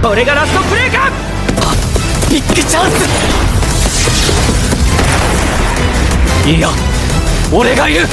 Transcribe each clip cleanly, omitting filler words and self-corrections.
これがラストプレーか。ビッグチャンス。いや、俺がいる。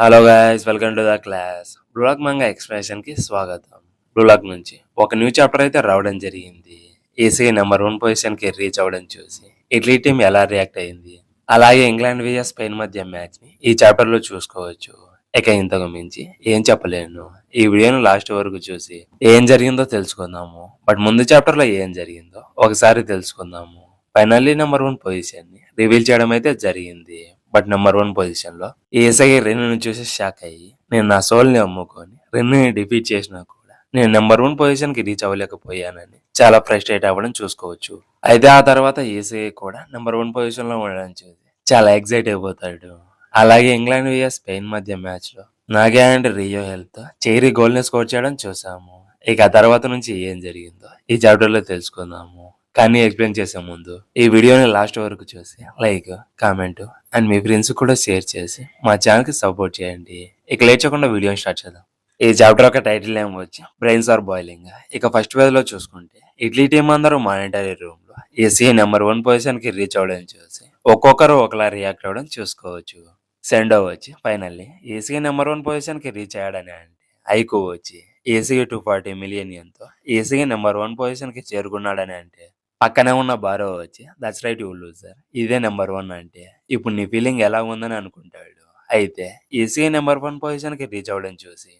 hello guys, welcome to the class. Black manga expression కి స్వాగతం. Black నుంచి ఒక న్యూ చాప్టర్ అయితే రావడం జరిగింది. ఏసీ నెంబర్ 1 పొజిషన్ కి రీచ్ అవ్వడం చూసి ఇటలీ టీం ఎలా రియాక్ట్ అయింది, అలాగే ఇంగ్లాండ్ వియస్ స్పెయిన్ మధ్య మ్యాచ్ ని ఈ చాప్టర్ లో చూసుకోవచ్చు. ఇక ఇంతకు మించి ఏం చెప్పలేను. ఈ వీడియోను లాస్ట్ వరకు చూసి ఏం జరిగిందో తెలుసుకుందాము. బట్ ముందు చాప్టర్ లో ఏం జరిగిందో ఒకసారి తెలుసుకుందాము. ఫైనల్లీ నెంబర్ 1 పొజిషన్ ని రివీల్ చేయడం అయితే జరిగింది. బట్ నెంబర్ 1 పొజిషన్ లో ఏసఐ రెన్ను చూసి షాక్ అయ్యి, నేను నా సోల్ ని అమ్ముకొని రెన్నుని డిఫీట్ చేసినా కూడా నేను నెంబర్ 1 పొజిషన్ కి రీచ్ అవ్వలేకపోయానని చాలా ఫ్రస్ట్రేట్ అవ్వడం చూసుకోవచ్చు. అయితే ఆ తర్వాత ఏసఐ కూడా నెంబర్ 1 పొజిషన్ లో ఉండడం చూసి చాలా ఎక్సైట్ అయిపోతాడు. అలాగే ఇంగ్లాండ్ వియస్ స్పెయిన్ మధ్య మ్యాచ్ లో నాగే అండ్ రియో హెల్త్ చేరి గోల్ ని స్కోర్ చేయడం చూసాము. ఇక ఆ తర్వాత నుంచి ఏం జరిగిందో ఈ చాప్టర్ లో తెలుసుకుందాము. కానీ ఎక్స్ప్లెయిన్ చేసే ముందు ఈ వీడియోని లాస్ట్ వరకు చూసి like, comment and me friends కూడా షేర్ చేసి మా ఛానల్ కి సపోర్ట్ చేయండి. ఇక లేచకుండా వీడియోని స్టార్ట్ చేద్దాం. ఈ చాప్టర్ ఒక టైటిల్ ఏం వచ్చి బ్రెయిన్స్ ఆర్ బాయిలింగ్. ఇక ఫస్ట్ పేజ్ లో చూసుకుంటే ఇటలీ టీం అందరూ మానిటరీ రూమ్ లో ఏసీ నెంబర్ 1 పొజిషన్ కి రీచ్ అవ్వడం చూసి ఒక్కొక్కరు ఒకలా రియాక్ట్ అవ్వడం చూసుకోవచ్చు. సెండో వచ్చి ఫైనల్లీ ఏసీ నెంబర్ 1 పొజిషన్ కి రీచ్ అయ్యాడని అంటే ఐకో వచ్చి ఏసీ 240 మిలియన్ తో ఏసీ నెంబర్ 1 పొజిషన్ కి చేరుకున్నాడని అంటే పక్కనే ఉన్న బారో వచ్చి దట్స్ రైట్ యూ లూజర్, ఇదే నెంబర్ 1 అంటే ఇప్పుడు నీ ఫీలింగ్ ఎలా ఉందని అనుకుంటాడు. అయితే ఈసీ నెంబర్ 1 పొజిషన్ కి రీచ్ అవ్వడం చూసి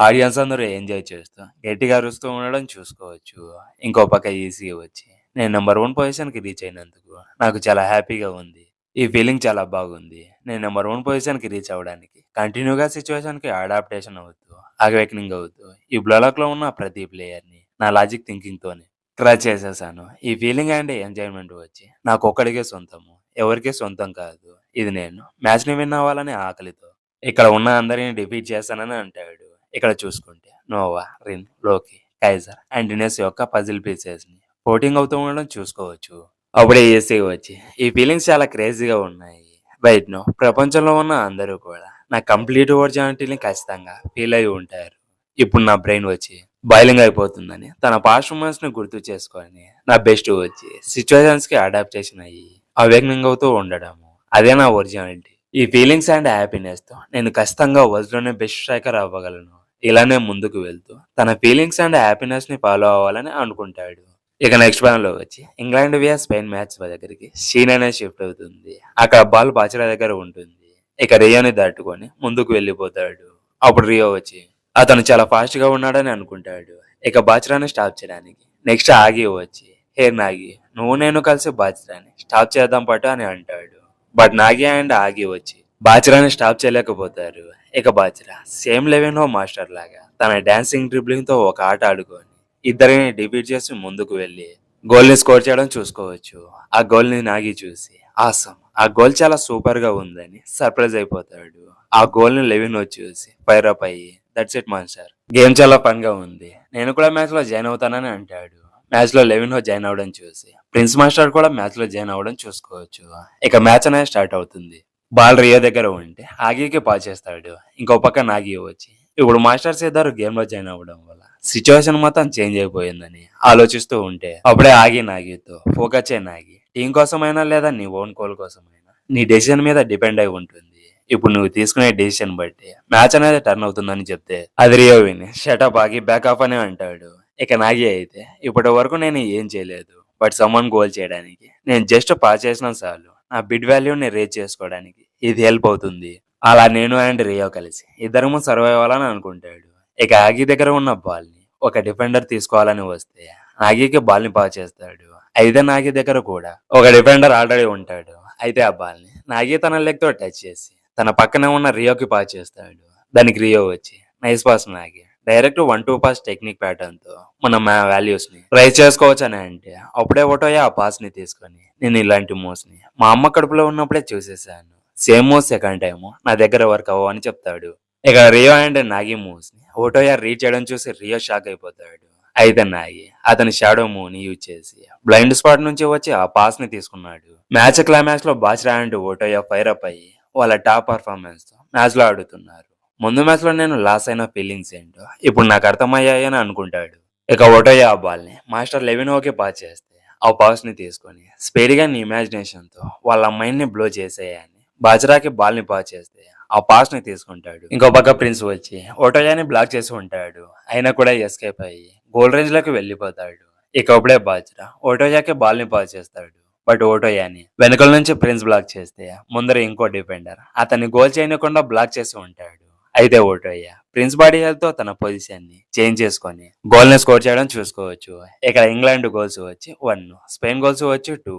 ఆడియన్స్ అందరూ ఎంజాయ్ చేస్తూ గట్టిగా అరుస్తూ ఉండడం చూసుకోవచ్చు. ఇంకో పక్క ఈసీ వచ్చి నేను నెంబర్ 1 పొజిషన్ కి రీచ్ అయినందుకు నాకు చాలా హ్యాపీగా ఉంది, ఈ ఫీలింగ్ చాలా బాగుంది. నేను నెంబర్ 1 పొజిషన్ కి రీచ్ అవ్వడానికి కంటిన్యూగా సిచ్యువేషన్ కి అడాప్టేషన్ అవుతూ అవేకనింగ్ అవుతూ ఈ బ్లాక్ లో ఉన్న ప్రతి ప్లేయర్ ని నా లాజిక్ థింకింగ్ తోనే క్రచ్ చేసేసాను. ఈ ఫీలింగ్ అండ్ ఎంజాయ్మెంట్ వచ్చి నాకు ఒక్కడికే సొంతము, ఎవరికే సొంతం కాదు. ఇది నేను మ్యాచ్ ని విన్ అవ్వాలనే ఆకలితో ఇక్కడ ఉన్న అందరిని డిఫీట్ చేస్తానని అంటాడు. ఇక్కడ చూసుకుంటే నోవా, రిన్, లోకి, కైజర్ అండ్ డినెస్ యొక్క పజిల్ పీసెస్ ని పోటింగ్ అవుతూ ఉండడం చూసుకోవచ్చు. అప్పుడే ఏసీ వచ్చి ఈ ఫీలింగ్స్ చాలా క్రేజీగా ఉన్నాయి. రైట్ నో ప్రపంచంలో ఉన్న అందరూ కూడా నా కంప్లీట్ ఒరిజినాలిటీని ఖచ్చితంగా ఫీల్ అయి ఉంటారు. ఇప్పుడు నా బ్రెయిన్ వచ్చి బాయిలింగ్ అయిపోతుందని తన పాస్ట్ మూమెంట్స్ ని గుర్తు చేసుకొని నా బెస్ట్ వచ్చి సిచ్యువేషన్స్ కి అడాప్టేషన్ అయ్యి అవేకనింగ్ అవుతూ ఉండడము, అదే నా ఒరిజినాలిటీ. ఈ ఫీలింగ్స్ అండ్ హ్యాపీనెస్ తో నేను ఖచ్చితంగా వరల్డ్ లోనే బెస్ట్ స్ట్రైకర్ అవ్వగలను. ఇలానే ముందుకు వెళ్తూ తన ఫీలింగ్స్ అండ్ హ్యాపీనెస్ ని ఫాలో అవ్వాలని అనుకుంటాడు. ఇక నెక్స్ట్ ప్లాన్ లో వచ్చి ఇంగ్లాండ్ వియస్ స్పెయిన్ మ్యాచ్ దగ్గరికి షీన్ అనేది షిఫ్ట్ అవుతుంది. అక్కడ బాల్ బాచిరా దగ్గర ఉంటుంది. ఇక రియోని దాటుకొని ముందుకు వెళ్ళిపోతాడు. అప్పుడు రియో వచ్చి అతను చాలా ఫాస్ట్ గా ఉన్నాడని అనుకుంటాడు. ఇక బాచిరాని స్టాప్ చేయడానికి నెక్స్ట్ ఆగి వచ్చి హే నాగి, నువ్వు నేను కలిసి బాచిరాని స్టాప్ చేద్దాం పట్టు అని అంటాడు. బట్ నాగి అండ్ ఆగి వచ్చి బాచిరాని స్టాప్ చేయలేకపోతారు. ఇక బాచిరా సేమ్ లెవెన్ మాస్టర్ లాగా తన డాన్సింగ్ డ్రిబ్లింగ్ తో ఒక ఆట ఆడుకొని ఇద్దరిని డిఫీట్ చేసి ముందుకు వెళ్లి గోల్ ని స్కోర్ చేయడం చూసుకోవచ్చు. ఆ గోల్ ని నాగి చూసి ఆసమ్, ఆ గోల్ చాలా సూపర్ గా ఉందని సర్ప్రైజ్ అయిపోతాడు. ఆ గోల్ ని లెవిన్ వచ్చి చూసి ఫైర్ అప్ అయ్యి దట్స్ ఇట్ మాన్స్టర్, గేమ్ చాలా ఫన్ గా ఉంది, నేను కూడా మ్యాచ్ లో జాయిన్ అవుతానని అంటాడు. మ్యాచ్ లో లెవిన్ జాయిన్ అవడం చూసి ప్రిన్స్ మాస్టర్ కూడా మ్యాచ్ లో జాయిన్ అవ్వడం చూసుకోవచ్చు. ఇక మ్యాచ్ అనేది స్టార్ట్ అవుతుంది. బాల్ రియో దగ్గర ఉంటే ఆగికి పాస్ చేస్తాడు. ఇంకో పక్క నాగి వచ్చి ఇప్పుడు మాస్టర్స్ ఇద్దరు గేమ్ లో జాయిన్ అవ్వడం వల్ల సిచ్యువేషన్ మొత్తం చేంజ్ అయిపోయిందని ఆలోచిస్తూ ఉంటే అప్పుడే ఆగి నాగితో ఫోకస్ చేయి నాగి, టీం కోసమైనా లేదా నీ ఓన్ గోల్ కోసమైనా నీ డెసిషన్ మీద డిపెండ్ అయి ఉంటుంది. ఇప్పుడు నువ్వు తీసుకునే డెసిషన్ బట్టి మ్యాచ్ అనేది టర్న్ అవుతుందని చెప్తే అది రియో విని షటప్ ఆగి బ్యాక్ ఆఫ్ అని అంటాడు. ఇక నాగి అయితే ఇప్పటి వరకు నేను ఏం చేయలేదు, బట్ సమ్మన్ గోల్ చేయడానికి నేను జస్ట్ పాస్ చేసిన చాలు నా బిడ్ వాల్యూని రేజ్ చేసుకోవడానికి ఇది హెల్ప్ అవుతుంది. అలా నేను అండ్ రియో కలిసి ఇద్దరము సర్వైవ్ అవ్వాలని అనుకుంటాడు. ఇక ఆగి దగ్గర ఉన్న బాల్ ని ఒక డిఫెండర్ తీసుకోవాలని వస్తే నాగికి బాల్ ని పాస్ చేస్తాడు. అయితే నాగి దగ్గర కూడా ఒక డిఫెండర్ ఆల్రెడీ ఉంటాడు. అయితే ఆ బాల్ని నాగి తన లెగ్ తో టచ్ చేసి తన పక్కనే ఉన్న రియోకి పాస్ చేస్తాడు. దానికి రియో వచ్చి nice pass Nagi direct 1-2 pass technique pattern తో మనం వాల్యూస్ ని రైజ్ చేసుకోవచ్చు అని అంటే అప్పుడే ఓటోయ ఆ పాస్ ని తీసుకొని నేను ఇలాంటి మూవ్స్ ని మా అమ్మ కడుపులో ఉన్నప్పుడే చూసేసాను. సేమ్ మూవ్స్ సెకండ్ టైం నా దగ్గర వర్క్ అవ్వ అని చెప్తాడు. ఇక రియో అండ్ నాగి మూవ్స్ ని ఓటోయ రీచ్ చేయడం చూసి రియో షాక్ అయిపోతాడు. అయితే నాగి అతని షాడో మూవ్ ని యూజ్ చేసి బ్లైండ్ స్పాట్ నుంచి వచ్చి ఆ పాస్ ని తీసుకున్నాడు. మ్యాచ్ క్లైమాక్స్ లో బాజ్రా అండ్ ఓటోయ ఫైర్ అప్ అయ్యి వాళ్ళ టాప్ పర్ఫార్మెన్స్ తో మ్యాచ్ లో ఆడుతున్నారు. ముందు మ్యాచ్ లో నేను లాస్ అయిన ఫీలింగ్స్ ఏంటో ఇప్పుడు నాకు అర్థమయ్యాయని అనుకుంటాడు. ఇక ఓటోయ ఆ బాల్ ని మాస్టర్ లెవినోకి పాస్ చేస్తే ఆ పాస్ ని తీసుకొని స్పీడ్ గా ఇమాజినేషన్ తో వాళ్ళ మైండ్ ని బ్లో చేసేయని బాజ్రాకి బాల్ ని పాస్ చేస్తే ఆ పాస్ ని తీసుకుంటాడు. ఇంకో పక్క ప్రిన్స్ వచ్చి ఓటోయాని బ్లాక్ చేసి ఉంటాడు. అయినా కూడా ఎస్కేప్ అయ్యి గోల్ రేంజ్ లోకి వెళ్లిపోతాడు. ఇక అప్పుడే బాజ్రా ఓటోయాకి బాల్ ని పాస్ చేస్తాడు. బట్ ఓటోయాని వెనుకల నుంచి ప్రిన్స్ బ్లాక్ చేస్తే ముందర ఇంకో డిఫెండర్ అతన్ని గోల్ చేయకుండా బ్లాక్ చేసి ఉంటాడు. అయితే ఓటోయ ప్రిన్స్ బాడీ హెల్త్ తో తన పొజిషన్ ని చేంజ్ చేసుకొని గోల్ ని స్కోర్ చేయడం చూసుకోవచ్చు. ఇక్కడ ఇంగ్లాండ్ గోల్స్ వచ్చి 1, స్పెయిన్ గోల్స్ వచ్చి 2.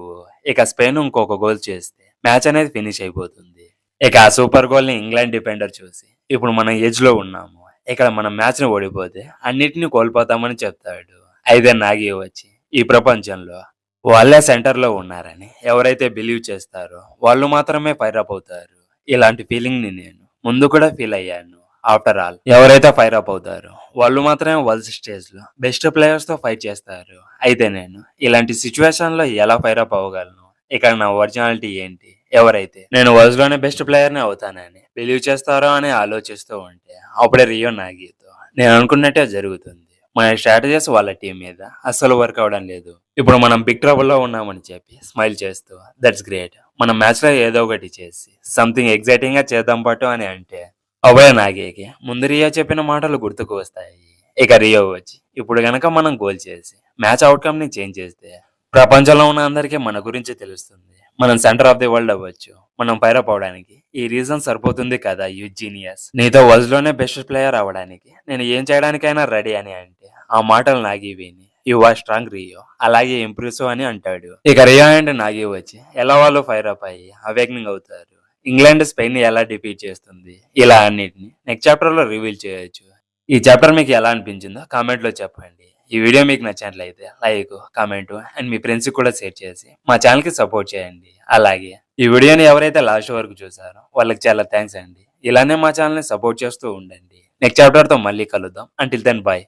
ఇక స్పెయిన్ ఇంకొక గోల్ చేస్తే మ్యాచ్ అనేది ఫినిష్ అయిపోతుంది. ఇక ఆ సూపర్ గోల్ ని ఇంగ్లాండ్ డిఫెండర్ చూసి ఇప్పుడు మనం ఎడ్జ్ లో ఉన్నాము, ఇక్కడ మనం మ్యాచ్ ని ఓడిపోతే అన్నిటిని కోల్పోతామని చెప్తాడు. అయితే నాగి వచ్చి ఈ ప్రపంచంలో వాళ్ళే సెంటర్ లో ఉన్నారని ఎవరైతే బిలీవ్ చేస్తారో వాళ్ళు మాత్రమే ఫైర్ అప్ అవుతారు. ఇలాంటి ఫీలింగ్ ని నేను ముందు కూడా ఫీల్ అయ్యాను. ఆఫ్టర్ ఆల్ ఎవరైతే ఫైర్ అప్ అవుతారో వాళ్ళు మాత్రమే వరల్డ్ స్టేజ్ లో బెస్ట్ ప్లేయర్స్ తో ఫైట్ చేస్తారు. అయితే నేను ఇలాంటి సిచ్యువేషన్ లో ఎలా ఫైర్ అప్ అవ్వగలను, ఇక్కడ నా ఒరిజినాలిటీ ఏంటి, ఎవరైతే నేను వరల్డ్ లోనే బెస్ట్ ప్లేయర్ ని అవుతానని బిలీవ్ చేస్తారో అని ఆలోచిస్తూ ఉంటే అప్పుడే రియో నాగితో నేను అనుకున్నట్టే జరుగుతుంది. మన స్ట్రాటజీస్ వాళ్ళ టీం మీద అస్సలు వర్క్ అవడం లేదు. ఇప్పుడు మనం బిగ్ ట్రబుల్ లో ఉన్నామని చెప్పి స్మైల్ చేస్తూ దట్స్ గ్రేట్, మన మ్యాచ్ లో ఏదో ఒకటి చేసి సంథింగ్ ఎగ్జైటింగ్ గా చేద్దాం పట్టు అని అంటే అభయ నాగేకి ముందు రియో చెప్పిన మాటలు గుర్తుకు వస్తాయి. ఇక రియో వచ్చి ఇప్పుడు గనక మనం గోల్ చేసి మ్యాచ్ అవుట్కమ్ ని చేంజ్ చేస్తే ప్రపంచంలో ఉన్న అందరికీ మన గురించి తెలుస్తుంది. మనం సెంటర్ ఆఫ్ ది వరల్డ్ అవ్వచ్చు. మనం పైరప్ అవడానికి ఈ రీజన్ సరిపోతుంది కదా యు జీనియస్, నీతో వరల్డ్ లోనే బెస్ట్ ప్లేయర్ అవడానికి నేను ఏం చేయడానికైనా రెడీ అని అంటే ఆ మాటలు నాగి విని యు ఆర్ స్ట్రాంగ్ రియో, అలాగే ఇంప్రెసివ్ అని అంటాడు. ఇక రియో అండ్ నాగి వచ్చి ఎలా వాళ్ళు ఫైర్ అప్ అయ్యి అవేక్నింగ్ అవుతారు, ఇంగ్లాండ్ స్పెయిన్ ని ఎలా డిఫీట్ చేస్తుంది, ఇలా అన్నిటిని నెక్స్ట్ చాప్టర్ లో రివీల్ చేయొచ్చు. ఈ చాప్టర్ మీకు ఎలా అనిపించిందో కామెంట్ లో చెప్పండి. ఈ వీడియో మీకు నచ్చినట్లయితే like, comment and me friends కూడా షేర్ చేసి మా ఛానల్ కి సపోర్ట్ చేయండి. అలాగే ఈ వీడియోని ఎవరైతే లాస్ట్ వరకు చూసారో వాళ్ళకి చాలా థ్యాంక్స్ అండి. ఇలానే మా ఛానల్ ని సపోర్ట్ చేస్తూ ఉండండి. నెక్స్ట్ చాప్టర్ తో మళ్ళీ కలుద్దాం. Until then by.